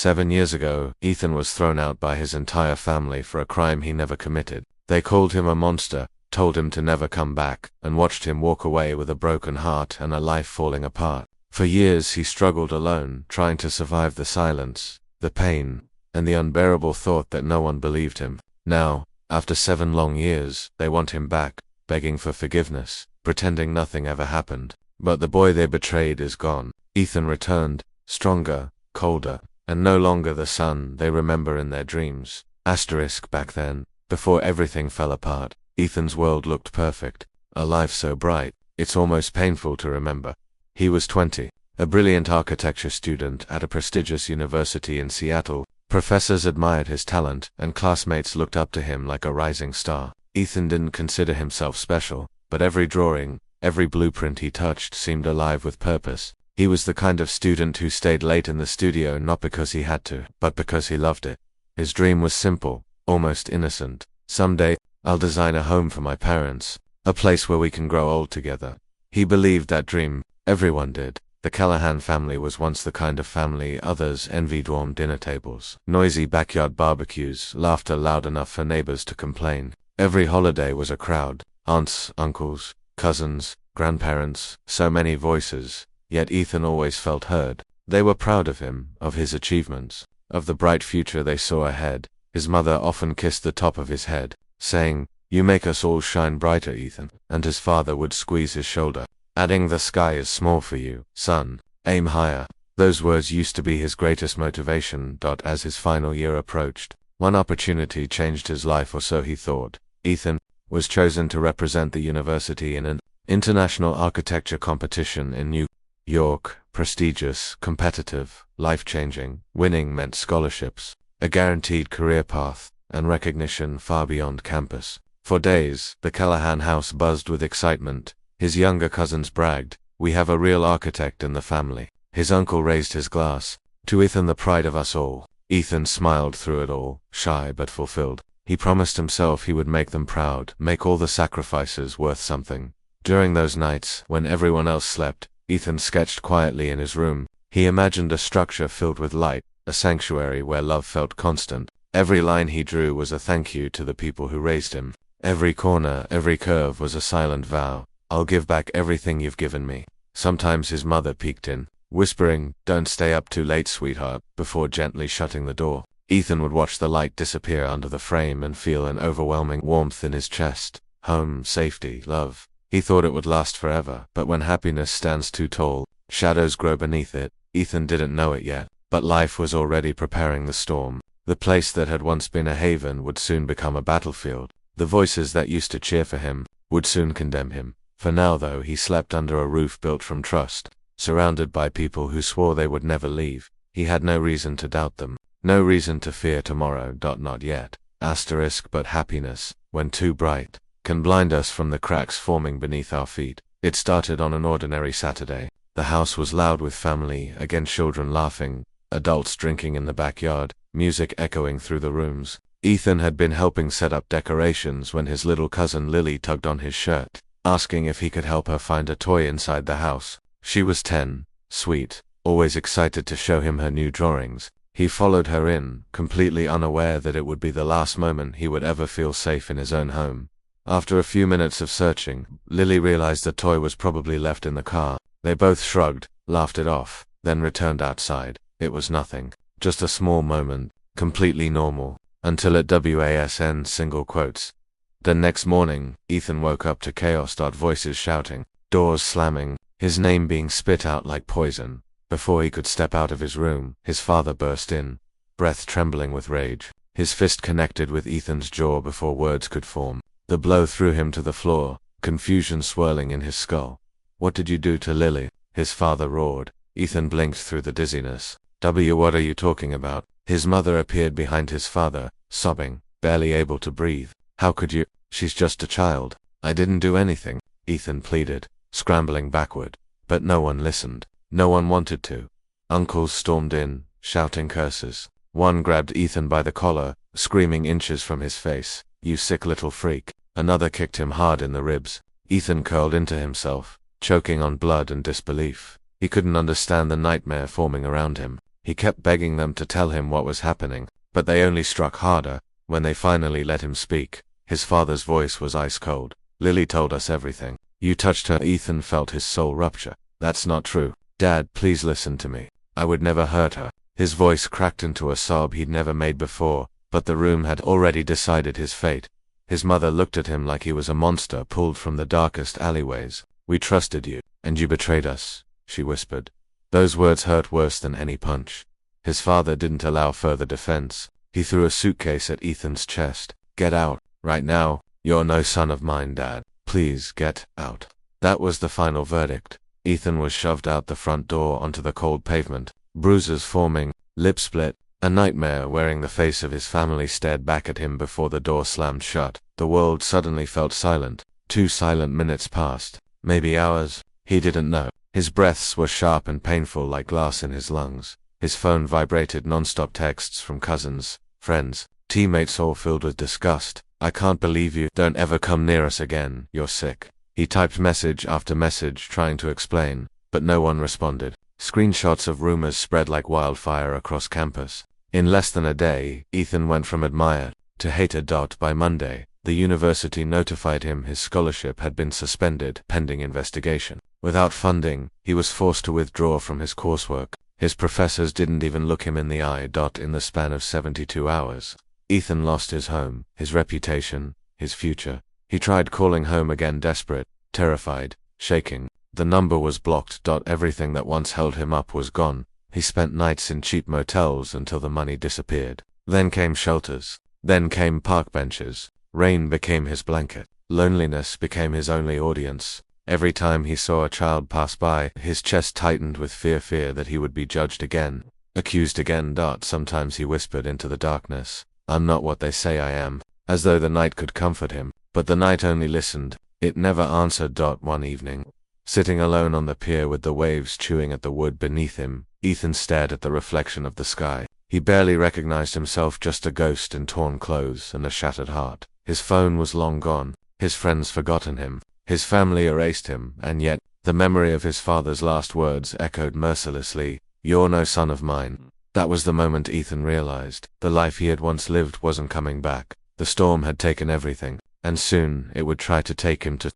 7 years ago, Ethan was thrown out by his entire family for a crime he never committed. They called him a monster, told him to never come back, and watched him walk away with a broken heart and a life falling apart. For years he struggled alone, trying to survive the silence, the pain, and the unbearable thought that no one believed him. Now, after 7 long years, they want him back, begging for forgiveness, pretending nothing ever happened. But the boy they betrayed is gone. Ethan returned, stronger, colder, and no longer the son they remember in their dreams. Back then, before everything fell apart, Ethan's world looked perfect, a life so bright, it's almost painful to remember. He was 20, a brilliant architecture student at a prestigious university in Seattle. Professors admired his talent, and classmates looked up to him like a rising star. Ethan didn't consider himself special, but every drawing, every blueprint he touched seemed alive with purpose. He was the kind of student who stayed late in the studio not because he had to, but because he loved it. His dream was simple, almost innocent. Someday, I'll design a home for my parents, a place where we can grow old together. He believed that dream. Everyone did. The Callahan family was once the kind of family others envied: warm dinner tables, noisy backyard barbecues, laughter loud enough for neighbors to complain. Every holiday was a crowd, aunts, uncles, cousins, grandparents, so many voices, yet Ethan always felt heard. They were proud of him, of his achievements, of the bright future they saw ahead. His mother often kissed the top of his head, saying, "You make us all shine brighter, Ethan," and his father would squeeze his shoulder, adding, "The sky is small for you, son. Aim higher." Those words used to be his greatest motivation. As his final year approached, one opportunity changed his life, or so he thought. Ethan was chosen to represent the university in an international architecture competition in New York. Prestigious, competitive, life-changing. Winning meant scholarships, a guaranteed career path, and recognition far beyond campus. For days, the Callahan house buzzed with excitement. His younger cousins bragged, "We have a real architect in the family." His uncle raised his glass, "To Ethan, the pride of us all." Ethan smiled through it all, shy but fulfilled. He promised himself he would make them proud, make all the sacrifices worth something. During those nights, when everyone else slept, Ethan sketched quietly in his room. He imagined a structure filled with light, a sanctuary where love felt constant. Every line he drew was a thank you to the people who raised him. Every corner, every curve was a silent vow. "I'll give back everything you've given me." Sometimes his mother peeked in, whispering, "Don't stay up too late, sweetheart," before gently shutting the door. Ethan would watch the light disappear under the frame and feel an overwhelming warmth in his chest. Home, safety, love. He thought it would last forever, but when happiness stands too tall, shadows grow beneath it. Ethan didn't know it yet, but life was already preparing the storm. The place that had once been a haven would soon become a battlefield. The voices that used to cheer for him would soon condemn him. For now, though, he slept under a roof built from trust, surrounded by people who swore they would never leave. He had no reason to doubt them, no reason to fear tomorrow. Not yet. But happiness, when too bright, can blind us from the cracks forming beneath our feet. It started on an ordinary Saturday. The house was loud with family, again children laughing, adults drinking in the backyard, music echoing through the rooms. Ethan had been helping set up decorations when his little cousin Lily tugged on his shirt, asking if he could help her find a toy inside the house. She was 10, sweet, always excited to show him her new drawings. He followed her in, completely unaware that it would be the last moment he would ever feel safe in his own home. After a few minutes of searching, Lily realized the toy was probably left in the car. They both shrugged, laughed it off, then returned outside. It was nothing, just a small moment, completely normal, until it wasn single quotes. The next morning, Ethan woke up to chaos. Voices shouting, doors slamming, his name being spit out like poison. Before he could step out of his room, his father burst in, breath trembling with rage. His fist connected with Ethan's jaw before words could form. The blow threw him to the floor, confusion swirling in his skull. "What did you do to Lily?" his father roared. Ethan blinked through the dizziness. What are you talking about?" His mother appeared behind his father, sobbing, barely able to breathe. "How could you? She's just a child." "I didn't do anything," Ethan pleaded, scrambling backward. But no one listened. No one wanted to. Uncles stormed in, shouting curses. One grabbed Ethan by the collar, screaming inches from his face, "You sick little freak." Another kicked him hard in the ribs. Ethan curled into himself, choking on blood and disbelief. He couldn't understand the nightmare forming around him. He kept begging them to tell him what was happening, but they only struck harder. When they finally let him speak, his father's voice was ice cold. Lily told us everything. You touched her. Ethan felt his soul rupture. That's not true. Dad, please listen to me. I would never hurt her. His voice cracked into a sob he'd never made before, but the room had already decided his fate. His mother looked at him like he was a monster pulled from the darkest alleyways. We trusted you, and you betrayed us, she whispered. Those words hurt worse than any punch. His father didn't allow further defense. He threw a suitcase at Ethan's chest. Get out, right now. You're no son of mine, Dad. Please get out. That was the final verdict. Ethan was shoved out the front door onto the cold pavement, bruises forming, lips split. A nightmare wearing the face of his family stared back at him before the door slammed shut. The world suddenly felt silent. 2 silent minutes passed. Maybe hours. He didn't know. His breaths were sharp and painful like glass in his lungs. His phone vibrated non-stop texts from cousins, friends, teammates all filled with disgust. I can't believe you. Don't ever come near us again. You're sick. He typed message after message trying to explain, but no one responded. Screenshots of rumors spread like wildfire across campus. In less than a day, Ethan went from admired to hated. By Monday, the university notified him his scholarship had been suspended pending investigation. Without funding, he was forced to withdraw from his coursework. His professors didn't even look him in the eye. In the span of 72 hours, Ethan lost his home, his reputation, his future. He tried calling home again, desperate, terrified, shaking. The number was blocked. Everything that once held him up was gone. He spent nights in cheap motels until the money disappeared. Then came shelters. Then came park benches. Rain became his blanket. Loneliness became his only audience. Every time he saw a child pass by, his chest tightened with fear that he would be judged again, accused again. Sometimes he whispered into the darkness, I'm not what they say I am, as though the night could comfort him. But the night only listened. It never answered. One evening, sitting alone on the pier with the waves chewing at the wood beneath him, Ethan stared at the reflection of the sky. He barely recognized himself, just a ghost in torn clothes and a shattered heart. His phone was long gone, his friends forgotten him, his family erased him, and yet, the memory of his father's last words echoed mercilessly, You're no son of mine. That was the moment Ethan realized the life he had once lived wasn't coming back. The storm had taken everything, and soon it would try to take him to.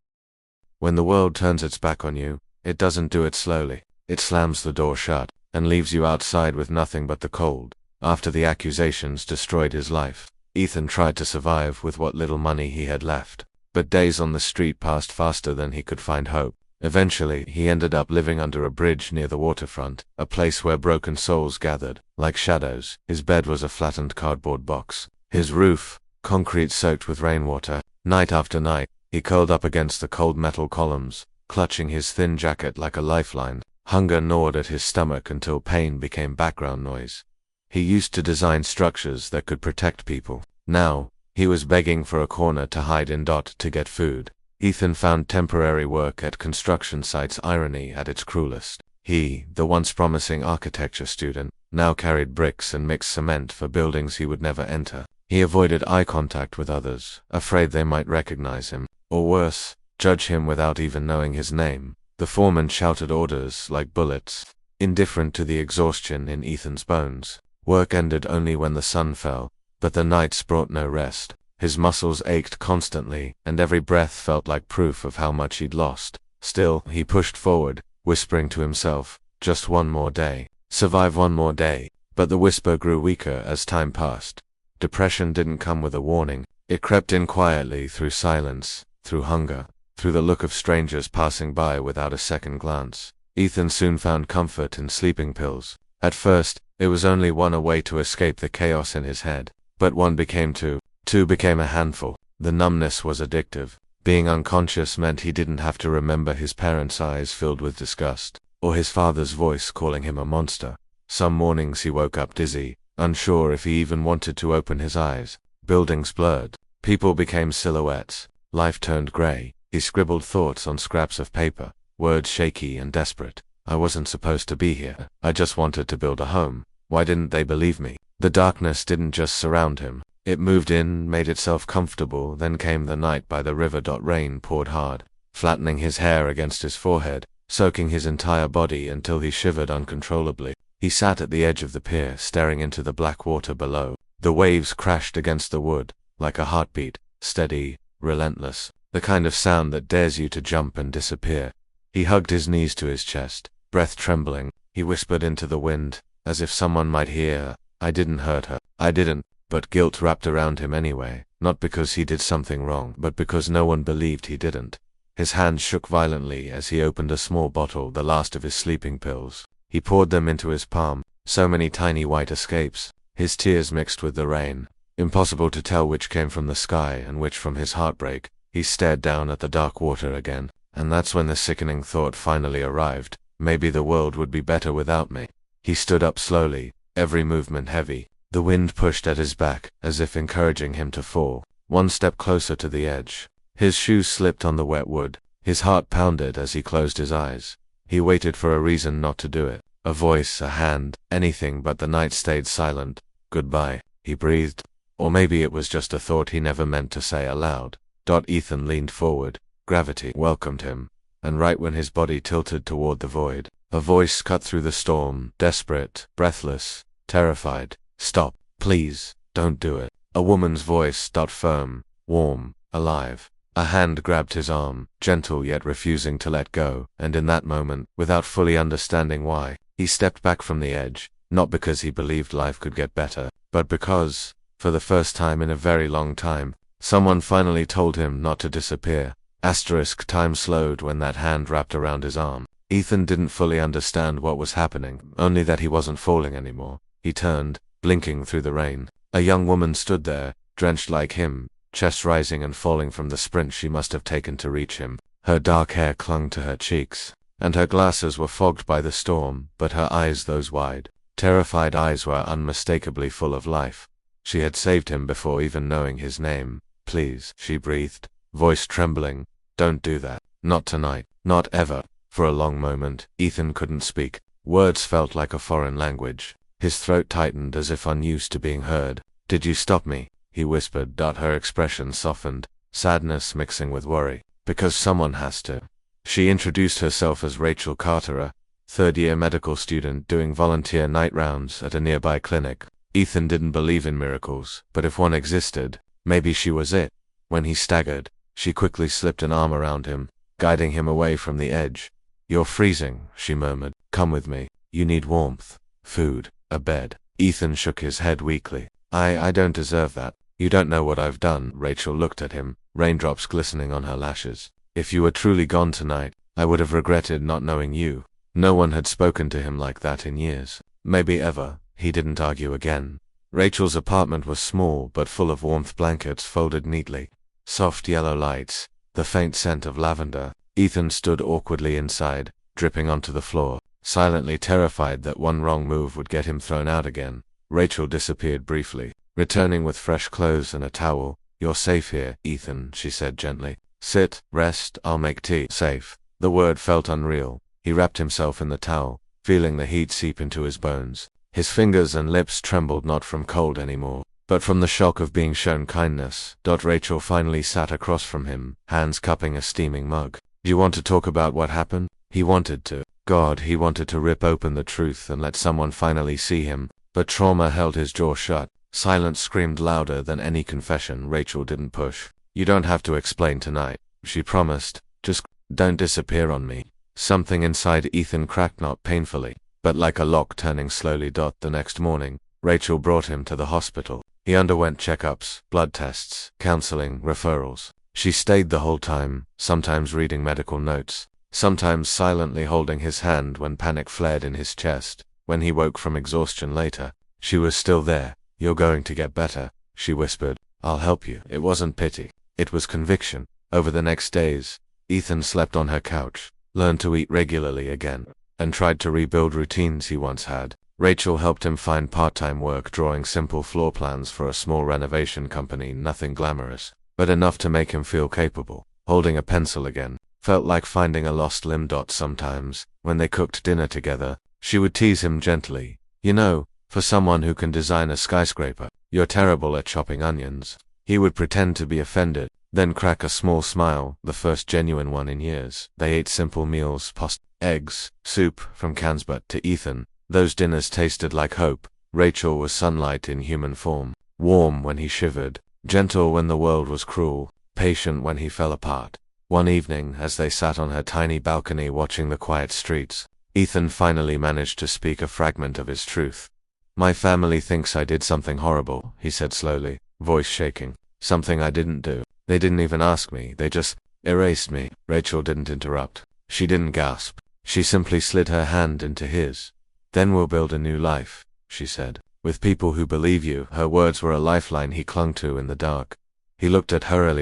When the world turns its back on you, it doesn't do it slowly. It slams the door shut and leaves you outside with nothing but the cold. After the accusations destroyed his life, Ethan tried to survive with what little money he had left. But days on the street passed faster than he could find hope. Eventually, he ended up living under a bridge near the waterfront, a place where broken souls gathered, like shadows. His bed was a flattened cardboard box. His roof, concrete soaked with rainwater. Night after night, he curled up against the cold metal columns, clutching his thin jacket like a lifeline. Hunger gnawed at his stomach until pain became background noise. He used to design structures that could protect people. Now, he was begging for a corner to hide in. To get food. Ethan found temporary work at construction sites, irony at its cruelest. He, the once promising architecture student, now carried bricks and mixed cement for buildings he would never enter. He avoided eye contact with others, afraid they might recognize him, or worse, judge him without even knowing his name. The foreman shouted orders like bullets, indifferent to the exhaustion in Ethan's bones. Work ended only when the sun fell, but the nights brought no rest. His muscles ached constantly, and every breath felt like proof of how much he'd lost. Still, he pushed forward, whispering to himself, just one more day. Survive one more day. But the whisper grew weaker as time passed. Depression didn't come with a warning. It crept in quietly, through silence, through hunger, through the look of strangers passing by without a second glance. Ethan soon found comfort in sleeping pills. At first, it was only one a way to escape the chaos in his head. But one became two. Two became a handful. The numbness was addictive. Being unconscious meant he didn't have to remember his parents' eyes filled with disgust, or his father's voice calling him a monster. Some mornings he woke up dizzy, unsure if he even wanted to open his eyes. Buildings blurred. People became silhouettes. Life turned gray. He scribbled thoughts on scraps of paper, words shaky and desperate. I wasn't supposed to be here. I just wanted to build a home. Why didn't they believe me? The darkness didn't just surround him. It moved in, made itself comfortable. Then came the night by the river. Rain poured hard, flattening his hair against his forehead, soaking his entire body until he shivered uncontrollably. He sat at the edge of the pier, staring into the black water below. The waves crashed against the wood, like a heartbeat, steady, relentless, the kind of sound that dares you to jump and disappear. He hugged his knees to his chest, breath trembling. He whispered into the wind, as if someone might hear her. I didn't hurt her. I didn't. But guilt wrapped around him anyway, not because he did something wrong, but because no one believed he didn't. His hand shook violently as he opened a small bottle, the last of his sleeping pills. He poured them into his palm, so many tiny white escapes. His tears mixed with the rain. Impossible to tell which came from the sky and which from his heartbreak. He stared down at the dark water again, and that's when the sickening thought finally arrived. Maybe the world would be better without me. He stood up slowly, every movement heavy. The wind pushed at his back, as if encouraging him to fall. One step closer to the edge. His shoes slipped on the wet wood. His heart pounded as he closed his eyes. He waited for a reason not to do it. A voice, a hand, anything, but the night stayed silent. Goodbye, he breathed. Or maybe it was just a thought he never meant to say aloud. Ethan leaned forward. Gravity welcomed him. And right when his body tilted toward the void, a voice cut through the storm, desperate, breathless, terrified. Stop, please, don't do it. A woman's voice, firm, warm, alive. A hand grabbed his arm, gentle yet refusing to let go, and in that moment, without fully understanding why, he stepped back from the edge, not because he believed life could get better, but because, for the first time in a very long time, someone finally told him not to disappear. Time slowed when that hand wrapped around his arm. Ethan didn't fully understand what was happening, only that he wasn't falling anymore. He turned, blinking through the rain. A young woman stood there, drenched like him, chest rising and falling from the sprint she must have taken to reach him. Her dark hair clung to her cheeks, and her glasses were fogged by the storm, but her eyes, those wide, terrified eyes, were unmistakably full of life. She had saved him before even knowing his name. Please, she breathed, voice trembling. Don't do that. Not tonight. Not ever. For a long moment, Ethan couldn't speak. Words felt like a foreign language. His throat tightened as if unused to being heard. Did you stop me? He whispered. Her expression softened, sadness mixing with worry. Because someone has to. She introduced herself as Rachel Carter, a third-year medical student doing volunteer night rounds at a nearby clinic. Ethan didn't believe in miracles, but if one existed, maybe she was it. When he staggered, she quickly slipped an arm around him, guiding him away from the edge. You're freezing, she murmured. Come with me. You need warmth, food, a bed. Ethan shook his head weakly. I don't deserve that. You don't know what I've done. Rachel looked at him, raindrops glistening on her lashes. If you were truly gone tonight, I would have regretted not knowing you. No one had spoken to him like that in years. Maybe ever. He didn't argue again. Rachel's apartment was small but full of warmth, blankets folded neatly, soft yellow lights, the faint scent of lavender. Ethan stood awkwardly inside, dripping onto the floor, silently terrified that one wrong move would get him thrown out again. Rachel disappeared briefly, returning with fresh clothes and a towel. You're safe here, Ethan, she said gently. Sit, rest, I'll make tea. Safe. The word felt unreal. He wrapped himself in the towel, feeling the heat seep into his bones. His fingers and lips trembled not from cold anymore, but from the shock of being shown kindness. Rachel finally sat across from him, hands cupping a steaming mug. Do you want to talk about what happened? He wanted to. God, he wanted to rip open the truth and let someone finally see him, but trauma held his jaw shut. Silence screamed louder than any confession. Rachel didn't push. You don't have to explain tonight, she promised. Just don't disappear on me. Something inside Ethan cracked, not painfully, but like a lock turning slowly. The next morning, Rachel brought him to the hospital. He underwent checkups, blood tests, counseling, referrals. She stayed the whole time, sometimes reading medical notes, sometimes silently holding his hand when panic flared in his chest. When he woke from exhaustion later, she was still there. You're going to get better, she whispered. I'll help you. It wasn't pity. It was conviction. Over the next days, Ethan slept on her couch, learned to eat regularly again, and tried to rebuild routines he once had. Rachel helped him find part-time work drawing simple floor plans for a small renovation company. Nothing glamorous, but enough to make him feel capable. Holding a pencil again felt like finding a lost limb. Sometimes, when they cooked dinner together, she would tease him gently. You know, for someone who can design a skyscraper, you're terrible at chopping onions. He would pretend to be offended, then crack a small smile, the first genuine one in years. They ate simple meals, pasta, eggs, soup from cans, but to Ethan, Those dinners tasted like hope. Rachel was sunlight in human form, warm when he shivered, gentle when the world was cruel, patient when he fell apart. One evening, as they sat on her tiny balcony watching the quiet streets, Ethan finally managed to speak a fragment of his truth. "My family thinks I did something horrible," he said slowly, voice shaking. "Something I didn't do. They didn't even ask me, they just erased me." Rachel didn't interrupt. She didn't gasp. She simply slid her hand into his. "Then we'll build a new life," she said, "with people who believe you." Her words were a lifeline he clung to in the dark. He looked at her,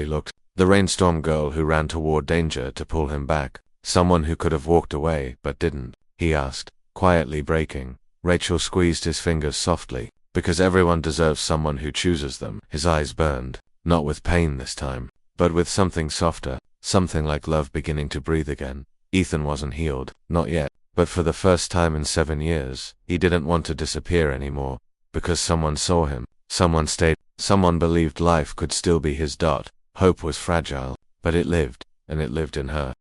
the rainstorm girl who ran toward danger to pull him back, someone who could have walked away but didn't. He asked, quietly breaking. Rachel squeezed his fingers softly. "Because everyone deserves someone who chooses them." His eyes burned, not with pain this time, but with something softer, something like love beginning to breathe again. Ethan wasn't healed, not yet, but for the first time in 7 years, he didn't want to disappear anymore, because someone saw him, someone stayed, someone believed life could still be his. Hope was fragile, but it lived, and it lived in her.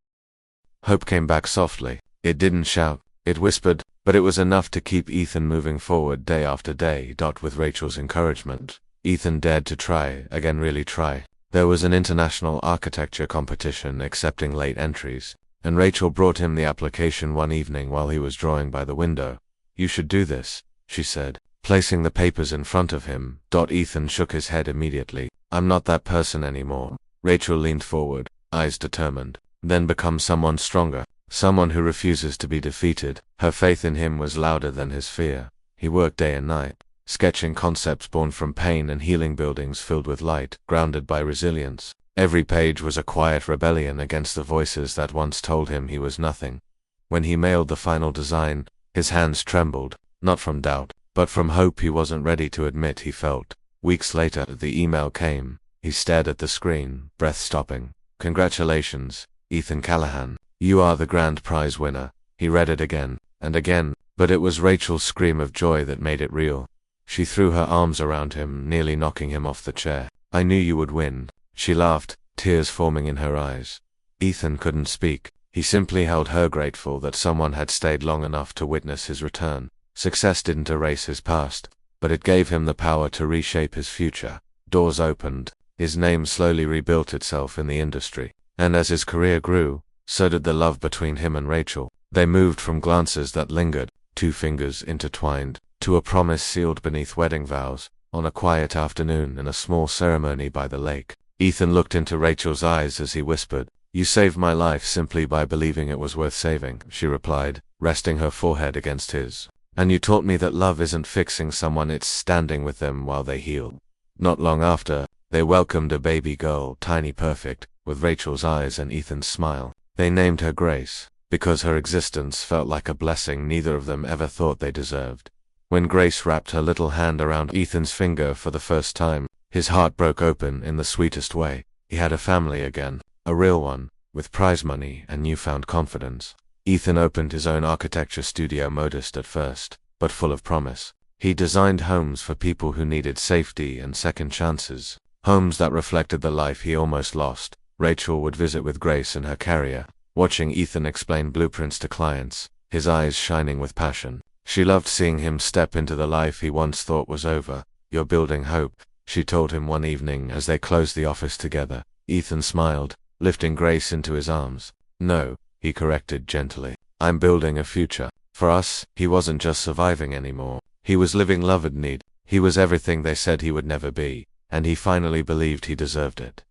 Hope came back softly. It didn't shout, it whispered, but it was enough to keep Ethan moving forward day after day. With Rachel's encouragement, Ethan dared to try, again, really try. There was an international architecture competition accepting late entries, and Rachel brought him the application one evening while he was drawing by the window. "You should do this," she said, placing the papers in front of him. Ethan shook his head immediately. "I'm not that person anymore." Rachel leaned forward, eyes determined. "Then become someone stronger. Someone who refuses to be defeated." Her faith in him was louder than his fear. He worked day and night, sketching concepts born from pain and healing buildings filled with light, grounded by resilience. Every page was a quiet rebellion against the voices that once told him he was nothing. When he mailed the final design, his hands trembled, not from doubt, but from hope he wasn't ready to admit he felt. Weeks later, the email came. He stared at the screen, breath stopping. "Congratulations, Ethan Callahan. You are the grand prize winner." He read it again, and again, but it was Rachel's scream of joy that made it real. She threw her arms around him, nearly knocking him off the chair. "I knew you would win." She laughed, tears forming in her eyes. Ethan couldn't speak. He simply held her, grateful that someone had stayed long enough to witness his return. Success didn't erase his past, but it gave him the power to reshape his future. Doors opened. His name slowly rebuilt itself in the industry, and as his career grew, so did the love between him and Rachel. They moved from glances that lingered, 2 fingers intertwined, to a promise sealed beneath wedding vows, on a quiet afternoon in a small ceremony by the lake. Ethan looked into Rachel's eyes as he whispered, "You saved my life simply by believing it was worth saving," she replied, resting her forehead against his. "And you taught me that love isn't fixing someone, it's standing with them while they heal." Not long after, they welcomed a baby girl, tiny perfect, with Rachel's eyes and Ethan's smile. They named her Grace, because her existence felt like a blessing neither of them ever thought they deserved. When Grace wrapped her little hand around Ethan's finger for the first time, his heart broke open in the sweetest way. He had a family again, a real one, with prize money and newfound confidence. Ethan opened his own architecture studio, modest at first, but full of promise. He designed homes for people who needed safety and second chances, homes that reflected the life he almost lost. Rachel would visit with Grace in her carrier, watching Ethan explain blueprints to clients, his eyes shining with passion. She loved seeing him step into the life he once thought was over. "You're building hope," she told him one evening as they closed the office together. Ethan smiled, lifting Grace into his arms. "No," he corrected gently. "I'm building a future. For us." He wasn't just surviving anymore. He was living love and need. He was everything they said he would never be, and he finally believed he deserved it.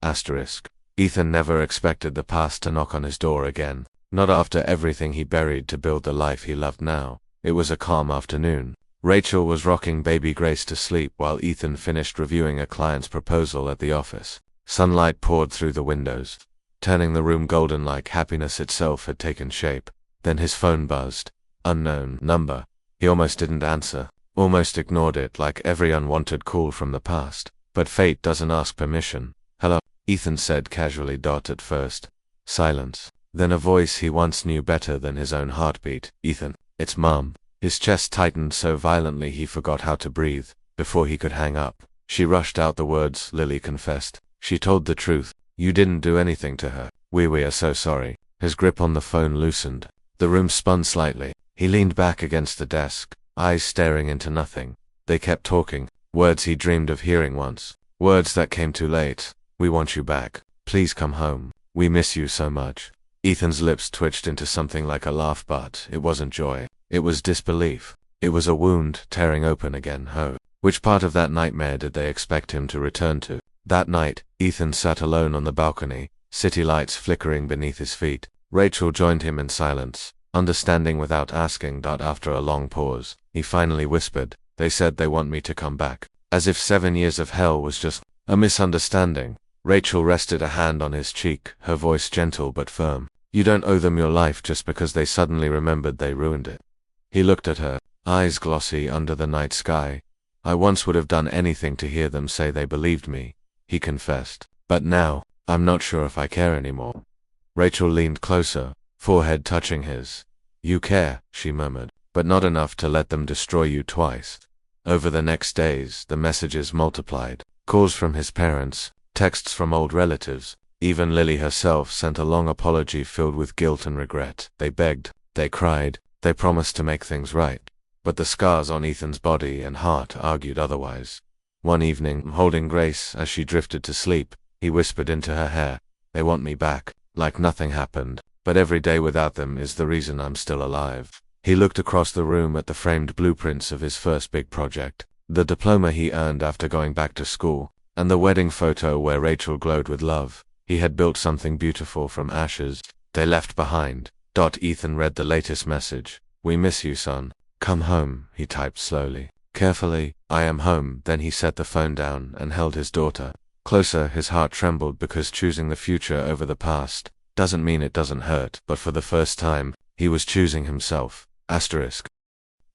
Ethan never expected the past to knock on his door again, not after everything he buried to build the life he loved now. It was a calm afternoon. Rachel was rocking baby Grace to sleep while Ethan finished reviewing a client's proposal at the office. Sunlight poured through the windows, turning the room golden like happiness itself had taken shape. Then his phone buzzed. Unknown number. He almost didn't answer, almost ignored it like every unwanted call from the past. But fate doesn't ask permission. "Hello," Ethan said casually. At first, silence. Then a voice he once knew better than his own heartbeat. "Ethan, it's Mom." His chest tightened so violently he forgot how to breathe. Before he could hang up, she rushed out the words Lily confessed. "She told the truth. You didn't do anything to her. We are so sorry." His grip on the phone loosened. The room spun slightly. He leaned back against the desk, eyes staring into nothing. They kept talking, words he dreamed of hearing once. Words that came too late. We want you back. Please come home. We miss you so much. Ethan's lips twitched into something like a laugh, but it wasn't joy. It was disbelief. It was a wound tearing open again. Oh, which part of that nightmare did they expect him to return to? That night, Ethan sat alone on the balcony, city lights flickering beneath his feet. Rachel joined him in silence, understanding without asking. After a long pause, he finally whispered, "They said they want me to come back." As if 7 years of hell was just a misunderstanding. Rachel rested a hand on his cheek, her voice gentle but firm. "You don't owe them your life just because they suddenly remembered they ruined it." He looked at her, eyes glossy under the night sky. "I once would have done anything to hear them say they believed me," he confessed. "But now, I'm not sure if I care anymore." Rachel leaned closer, forehead touching his. "You care," she murmured, "but not enough to let them destroy you twice." Over the next days, the messages multiplied. Calls from his parents, texts from old relatives. Even Lily herself sent a long apology filled with guilt and regret. They begged, they cried, they promised to make things right. But the scars on Ethan's body and heart argued otherwise. One evening, holding Grace as she drifted to sleep, he whispered into her hair, "They want me back, like nothing happened, but every day without them is the reason I'm still alive." He looked across the room at the framed blueprints of his first big project, the diploma he earned after going back to school, and the wedding photo where Rachel glowed with love. He had built something beautiful from ashes they left behind. Ethan read the latest message. "We miss you, son. Come home," he typed slowly. Carefully, "I am home." Then he set the phone down and held his daughter closer. His heart trembled because choosing the future over the past doesn't mean it doesn't hurt, but for the first time, he was choosing himself. Asterisk.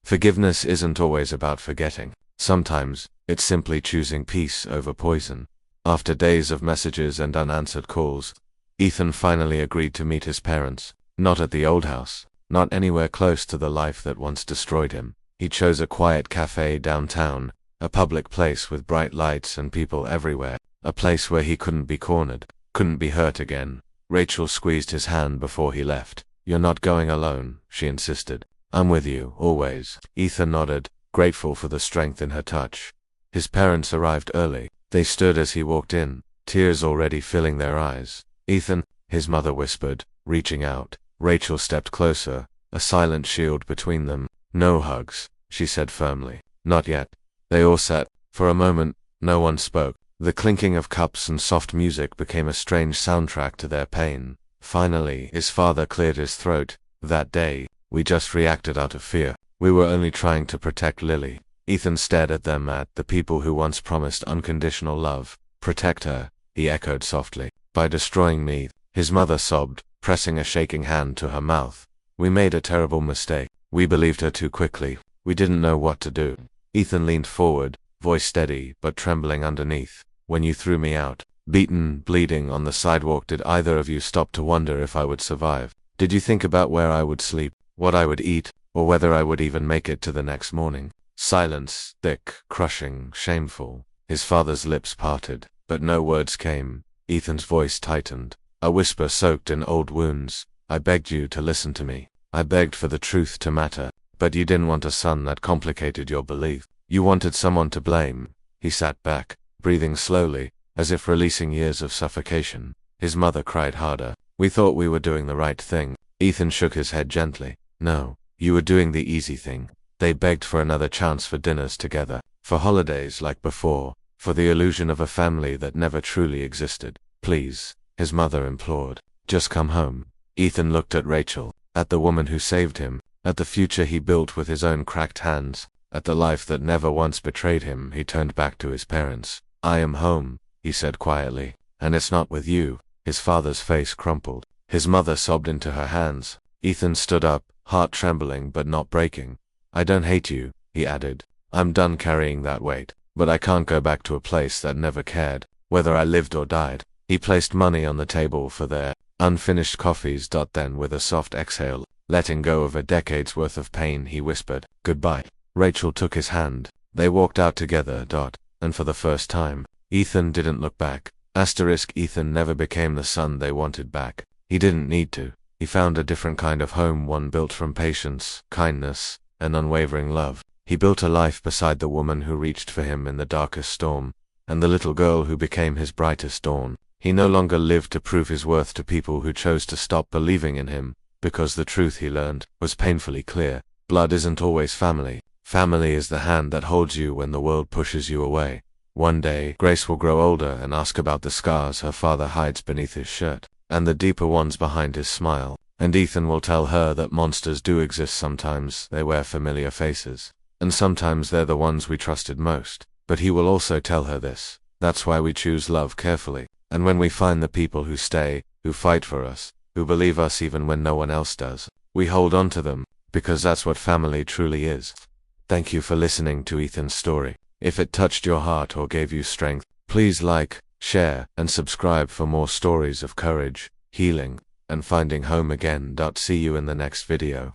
Forgiveness isn't always about forgetting. Sometimes, it's simply choosing peace over poison. After days of messages and unanswered calls, Ethan finally agreed to meet his parents. Not at the old house, not anywhere close to the life that once destroyed him. He chose a quiet cafe downtown, a public place with bright lights and people everywhere, a place where he couldn't be cornered, couldn't be hurt again. Rachel squeezed his hand before he left. "You're not going alone," she insisted. "I'm with you, always." Ethan nodded, grateful for the strength in her touch. His parents arrived early. They stood as he walked in, tears already filling their eyes. "Ethan," his mother whispered, reaching out. Rachel stepped closer, a silent shield between them. "No hugs," she said firmly. "Not yet." They all sat. For a moment, no one spoke. The clinking of cups and soft music became a strange soundtrack to their pain. Finally, his father cleared his throat. "That day, we just reacted out of fear. We were only trying to protect Lily." Ethan stared at them, at the people who once promised unconditional love. "Protect her," he echoed softly. "By destroying me," his mother sobbed, pressing a shaking hand to her mouth. "We made a terrible mistake. We believed her too quickly. We didn't know what to do." Ethan leaned forward, voice steady but trembling underneath. "When you threw me out, beaten, bleeding on the sidewalk, did either of you stop to wonder if I would survive? Did you think about where I would sleep, what I would eat, or whether I would even make it to the next morning?" Silence, thick, crushing, shameful. His father's lips parted, but no words came. Ethan's voice tightened, a whisper soaked in old wounds. "I begged you to listen to me. I begged for the truth to matter. But you didn't want a son that complicated your belief. You wanted someone to blame." He sat back, breathing slowly, as if releasing years of suffocation. His mother cried harder. "We thought we were doing the right thing." Ethan shook his head gently. "No, you were doing the easy thing." They begged for another chance for dinners together, for holidays like before, for the illusion of a family that never truly existed. "Please," his mother implored, "just come home." Ethan looked at Rachel, at the woman who saved him, at the future he built with his own cracked hands, at the life that never once betrayed him. He turned back to his parents. "I am home," he said quietly, "and it's not with you." His father's face crumpled. His mother sobbed into her hands. Ethan stood up, heart trembling but not breaking. "I don't hate you," he added. "I'm done carrying that weight, but I can't go back to a place that never cared, whether I lived or died." He placed money on the table for their unfinished coffees. Then, with a soft exhale, letting go of a decade's worth of pain, he whispered, "Goodbye." Rachel took his hand. They walked out together. And for the first time, Ethan didn't look back. Ethan never became the son they wanted back. He didn't need to. He found a different kind of home, one built from patience, kindness, and unwavering love. He built a life beside the woman who reached for him in the darkest storm, and the little girl who became his brightest dawn. He no longer lived to prove his worth to people who chose to stop believing in him, because the truth he learned was painfully clear. Blood isn't always family. Family is the hand that holds you when the world pushes you away. One day, Grace will grow older and ask about the scars her father hides beneath his shirt, and the deeper ones behind his smile. And Ethan will tell her that monsters do exist sometimes. They wear familiar faces, and sometimes they're the ones we trusted most. But he will also tell her this: that's why we choose love carefully. And when we find the people who stay, who fight for us, who believe us even when no one else does, we hold on to them, because that's what family truly is. Thank you for listening to Ethan's story. If it touched your heart or gave you strength, please like, share, and subscribe for more stories of courage, healing, and finding home again. See you in the next video.